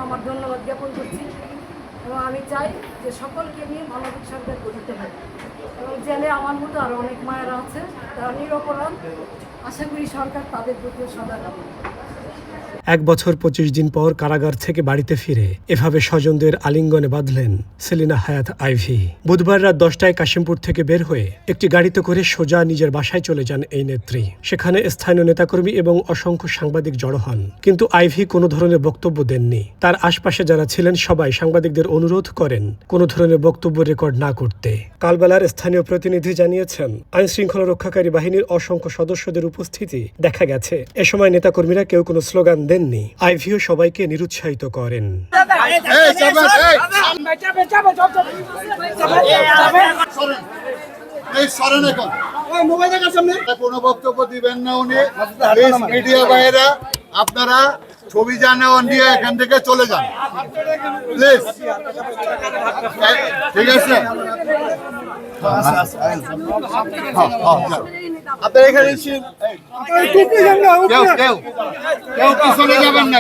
আমার ধন্যবাদ জ্ঞাপন করছি এবং আমি চাই যে সকলকে নিয়ে মানবিক সরকার গঠিত হয় এবং জেলে আমার মতো আরও অনেক মায়েরা আছে তারা নিরপরাধ। আশা করি সরকার তাদের প্রতি সজাগ হবে। 1 বছর 25 দিন পর কারাগার থেকে বাড়িতে ফিরে এভাবে স্বজনদের আলিঙ্গনে বাঁধলেন সেলিনা হায়াৎ আইভী। বুধবার রাত 10টায় কাশিমপুর থেকে বের হয়ে একটি গাড়িতে করে সোজা নিজের বাসায় চলে যান এই নেত্রী। সেখানে স্থানীয় নেতাকর্মী এবং অসংখ্য সাংবাদিক জড়ো হন, কিন্তু আইভী কোনো ধরনের বক্তব্য দেননি। তার আশপাশে যারা ছিলেন সবাই সাংবাদিকদের অনুরোধ করেন কোনো ধরনের বক্তব্য রেকর্ড না করতে। কালবেলার স্থানীয় প্রতিনিধি জানিয়েছেন, আইন শৃঙ্খলা রক্ষাকারী বাহিনীর অসংখ্য সদস্যদের উপস্থিতি দেখা গেছে। এ সময় নেতাকর্মীরা কেউ কোনো স্লোগান দেননি। আইভীও সবাইকে নিরুৎসাহিত করেন। কোনো বক্তব্য দিবেন না উনি। মিডিয়া ভাইয়েরা আপনারা ছবি জানা নিয়ে এখান থেকে চলে যান প্লিজ, ঠিক আছে? আপনার এখানে কেউ পিছনে যাবেন না।